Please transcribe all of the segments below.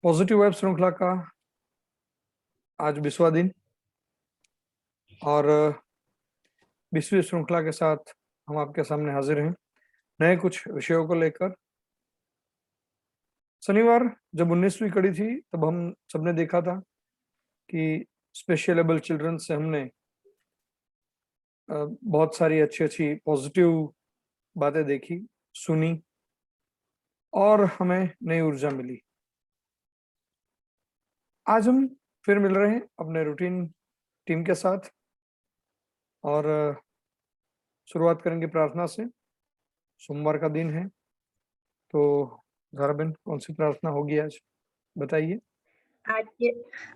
Positive vibe श्रृंखला का आज 20वां दिन और 20वीं श्रृंखला के साथ हम आपके सामने हाजिर हैं नए कुछ विषयों को लेकर। शनिवार जब 19वीं कड़ी थी तब हम सबने देखा था कि स्पेशल एबल चिल्ड्रन से हमने बहुत सारी अच्छी अच्छी पॉजिटिव बातें देखी, सुनी और हमें नई ऊर्जा मिली। आज हम फिर मिल रहे हैं अपने रूटीन टीम के साथ और शुरुआत करेंगे प्रार्थना से। सोमवार का दिन है तो ज़ारा बहन कौन सी प्रार्थना होगी आज बताइए। आज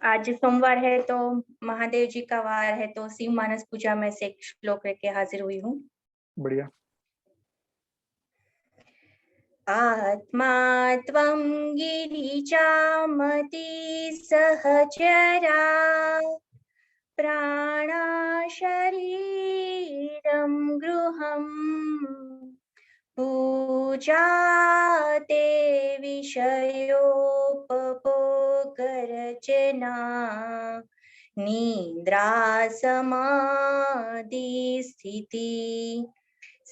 आज सोमवार है तो महादेव जी का वार है तो शिव मानस पूजा में से एक श्लोक लेके हाजिर हुई हूँ। बढ़िया। आत्मा त्वं गिरिजामति सहचरा प्राणा शरीरं गृहम् पूजा ते विषयोपभोगरचना निद्रा समाधि स्थिति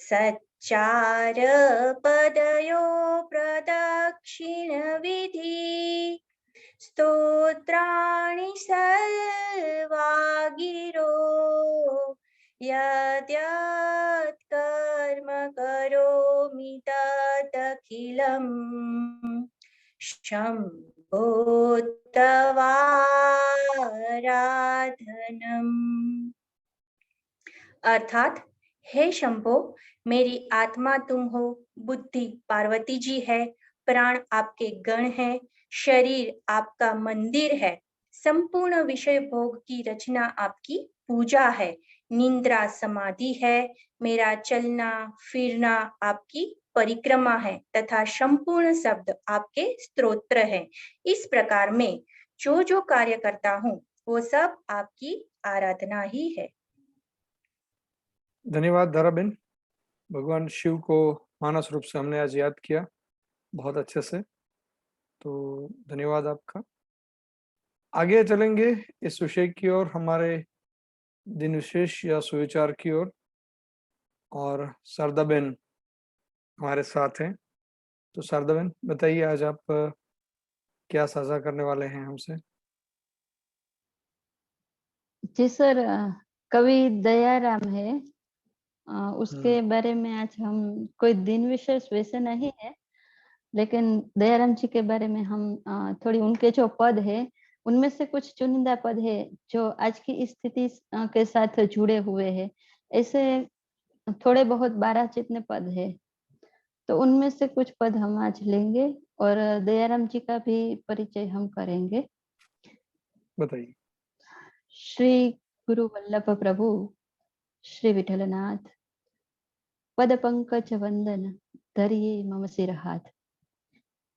सच्चार पदयो प्रदक्षिण विधि स्तोत्राणि सर्वा गिरो यद्यत् कर्म करोमि तदखिलं शम्भोत्तवाराधनम्। अर्थात हे शंभो, मेरी आत्मा तुम हो, बुद्धि पार्वती जी है, प्राण आपके गण है, शरीर आपका मंदिर है, संपूर्ण विषय भोग की रचना आपकी पूजा है, निंद्रा समाधि है, मेरा चलना फिरना आपकी परिक्रमा है तथा संपूर्ण शब्द आपके स्तोत्र है। इस प्रकार में जो जो कार्य करता हूँ वो सब आपकी आराधना ही है। धन्यवाद धारा बहन। भगवान शिव को मानस रूप से हमने आज याद किया बहुत अच्छे से, तो धन्यवाद आपका। आगे चलेंगे इस विषय की ओर, हमारे दिन विशेष या सुविचार की ओर, और शारदा बहन हमारे साथ हैं। तो शारदा बहन बताइए आज आप क्या साझा करने वाले हैं हमसे। जी सर, कवि दयाराम है, उसके बारे में आज हम कोई दिन विशेष वैसे नहीं है, लेकिन दयाराम जी के बारे में हम थोड़ी उनके जो पद है उनमें से कुछ चुनिंदा पद है जो आज की स्थिति के साथ जुड़े हुए हैं। ऐसे थोड़े बहुत 12 जितने पद है, तो उनमें से कुछ पद हम आज लेंगे और दयाराम जी का भी परिचय हम करेंगे। बताइए। श्री गुरु वल्लभ प्रभु श्री विठलनाथ पद पंकज वंदन धरिए मम सिर हाथ।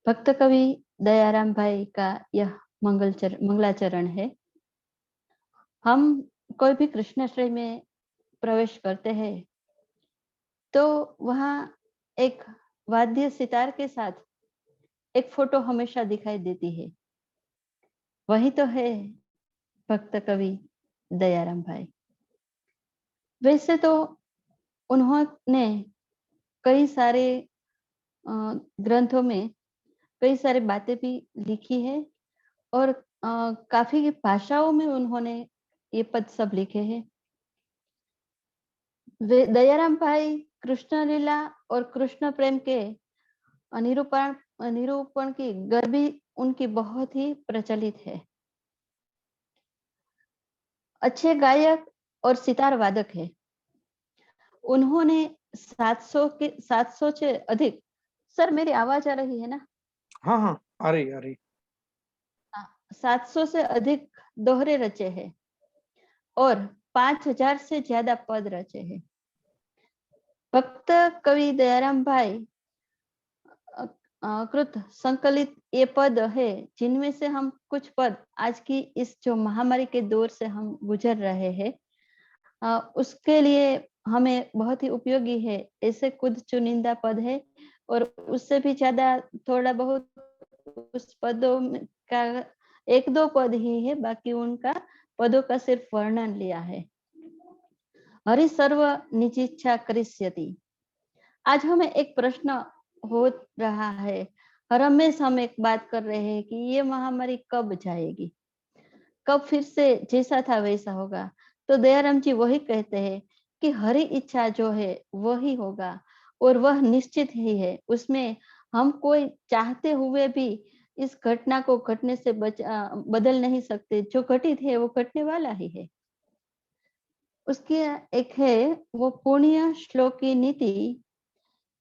भक्त कवि दयाराम भाई का यह मंगलाचरण है। हम कोई भी कृष्णाश्रय में प्रवेश करते हैं तो वहाँ एक वाद्य सितार के साथ एक फोटो हमेशा दिखाई देती है। वही तो है भक्त कवि दयाराम भाई। वैसे तो उन्होंने कई सारे ग्रंथों में कई सारी बातें भी लिखी है और काफी भाषाओं में उन्होंने ये पद सब लिखे हैं। दयाराम भाई कृष्ण लीला और कृष्ण प्रेम के निरूपण की गर्भी उनकी बहुत ही प्रचलित है। अच्छे गायक और सितार वादक है। उन्होंने 700 से अधिक, सर मेरी आवाज आ रही है ना? हाँ हाँ आ रही 700 से अधिक दोहरे रचे हैं और 5000 से ज्यादा पद रचे हैं। भक्त कवि दयाराम भाई कृत संकलित ये पद है जिनमें से हम कुछ पद आज की इस जो महामारी के दौर से हम गुजर रहे हैं उसके लिए हमें बहुत ही उपयोगी है। ऐसे कुछ चुनिंदा पद है और उससे भी ज्यादा थोड़ा बहुत उस पदों का 1-2 पद ही है, बाकी उनका पदों का सिर्फ वर्णन लिया है। हरि सर्व निजिच्छा करिष्यति। आज हमें एक प्रश्न हो रहा है, हर हमेशा हम एक बात कर रहे हैं कि ये महामारी कब जाएगी, कब फिर से जैसा था वैसा होगा। तो दयाराम जी वही कहते हैं कि हरि इच्छा जो है वही होगा और वह निश्चित ही है, उसमें हम कोई चाहते हुए भी इस घटना को घटने से बदल नहीं सकते। जो घटित है वो घटने वाला ही है। उसकी एक है वो पुण्य श्लोक की नीति,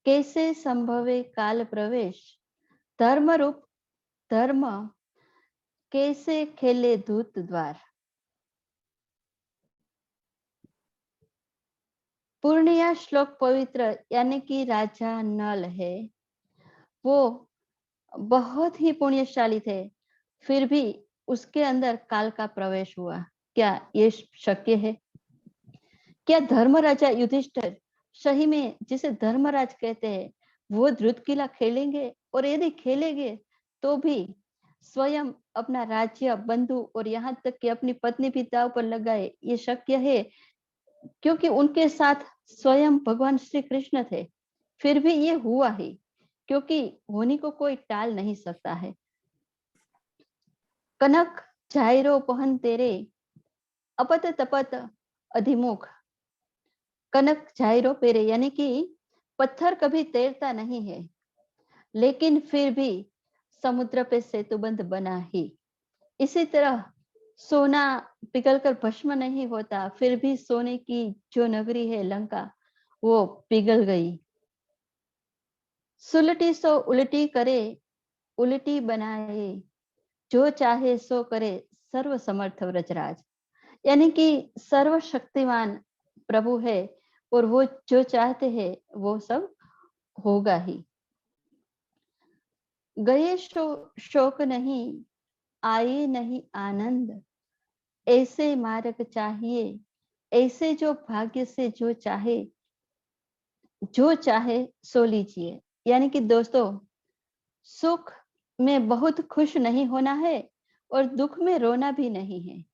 कैसे संभवे काल प्रवेश, धर्म रूप धर्म कैसे खेले दूत द्वार। पूर्णिया श्लोक पवित्र यानी कि राजा नल है, वो बहुत ही पुण्यशाली थे, फिर भी उसके अंदर काल का प्रवेश हुआ। क्या ये शक्य है? क्या धर्मराजा युधिष्ठिर सही में जिसे धर्मराज कहते हैं वो द्रुत किला खेलेंगे? और यदि खेलेंगे तो भी स्वयं अपना राज्य, बंधु और यहाँ तक कि अपनी पत्नी भी दांव पर लगाए, ये शक्य है? क्योंकि उनके साथ स्वयं भगवान श्री कृष्ण थे, फिर भी ये हुआ ही, क्योंकि होनी को कोई टाल नहीं सकता है। कनक जायरो पहन तेरे, अपत तपत अधिमुख। कनक जायरो पेरे यानी कि पत्थर कभी तैरता नहीं है, लेकिन फिर भी समुद्र पे सेतुबंध बना ही। इसी तरह सोना पिघलकर भस्म नहीं होता, फिर भी सोने की जो नगरी है लंका, वो पिघल गई। सुलटी सो उल्टी करे, उल्टी बनाए, जो चाहे सो करे, सर्व समर्थ व्रजराज। यानी कि सर्वशक्तिमान प्रभु है और वो जो चाहते हैं वो सब होगा ही। गए शोक नहीं, आए नहीं आनंद, ऐसे मार्ग चाहिए, ऐसे जो भाग्य से जो चाहे सो लीजिए। यानी कि दोस्तों, सुख में बहुत खुश नहीं होना है और दुख में रोना भी नहीं है।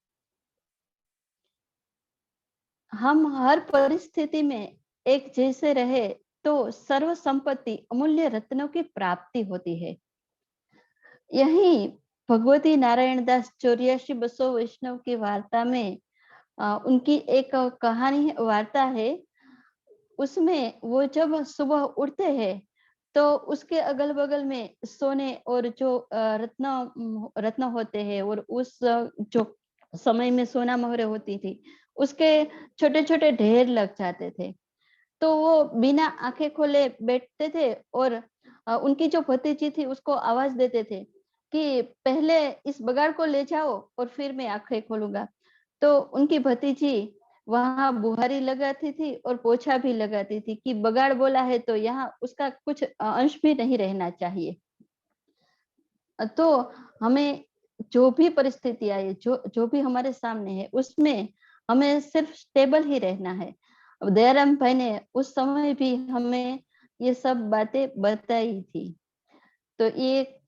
हम हर परिस्थिति में एक जैसे रहे तो सर्व संपत्ति अमूल्य रत्नों की प्राप्ति होती है। यही भगवती नारायण दास 84 वैष्णव की वार्ता में उनकी एक कहानी वार्ता है। उसमें वो जब सुबह उठते हैं तो उसके अगल बगल में सोने और जो रत्न होते हैं, और उस जो समय में सोना मोहरे होती थी, उसके छोटे छोटे ढेर लग जाते थे। तो वो बिना आंखें खोले बैठते थे और उनकी जो भतीजी थी उसको आवाज देते थे कि पहले इस बगाड़ को ले जाओ और फिर मैं आंखें खोलूंगा। तो उनकी भतीजी वहां बुहारी लगाती थी और पोछा भी लगाती थी कि बगाड़ बोला है तो यहाँ उसका कुछ अंश भी नहीं रहना चाहिए। तो हमें जो भी परिस्थिति आए, जो भी हमारे सामने है, उसमें हमें सिर्फ स्टेबल ही रहना है। अब दयाराम भाई ने उस समय भी हमें ये सब बातें बताई थी। तो ये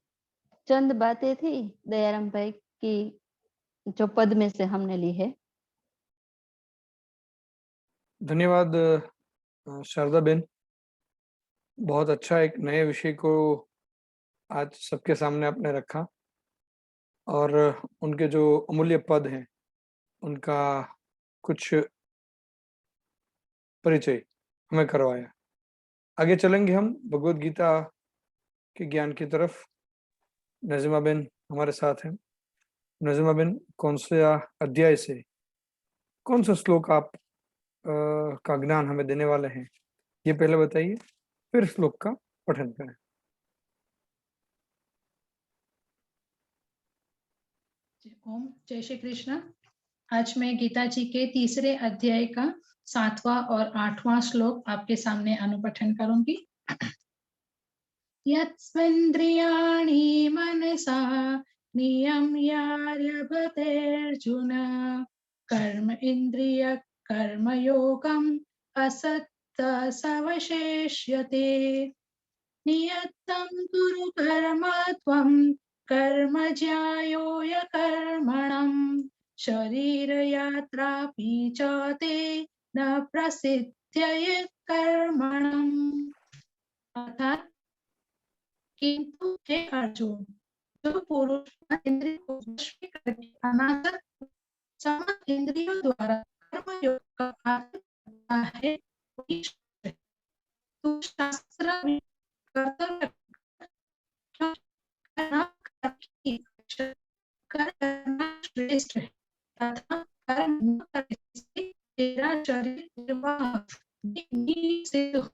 चंद बातें थी दयाराम भाई की जो पद में से हमने ली है। धन्यवाद शारदा बेन, बहुत अच्छा एक नए विषय को आज सबके सामने आपने रखा और उनके जो अमूल्य पद हैं उनका कुछ परिचय हमें करवाया। आगे चलेंगे हम भगवत गीता के ज्ञान की तरफ। नज़ीमा बेन हमारे साथ हैं। नज़ीमा बेन, कौन सा अध्याय से कौन सा श्लोक आप का ज्ञान हमें देने वाले हैं, ये पहले बताइए, फिर श्लोक का पठन करें। ओम जय श्री कृष्ण। आज मैं गीता जी के तीसरे अध्याय का 7वां और 8वां श्लोक आपके सामने अनुपठन करूंगी। यत्स्वेन्द्रियाणि मनसा नियम्यार्यभतेऽर्जुन, कर्म इंद्रिय कर्मयोगम् असक्त सवशेष्यते। नियतं कुरु कर्म त्वं कर्म ज्यायोय कर्मणम् शरीर यात्रापि च ते न प्रसिद्ध्यये कर्मणम्। अर्थात किंतु हे अर्जुन, जो पुरुष इंद्रिय को वश में करके अनासक्त समस्त इंद्रियों द्वारा कर्म योग का आचरण करता है वही श्रेष्ठ है। तू शास्त्र में कर्तव्य करना श्रेष्ठ है तथा कर्म न करने से तेरा शरीर निर्वाह सिद्ध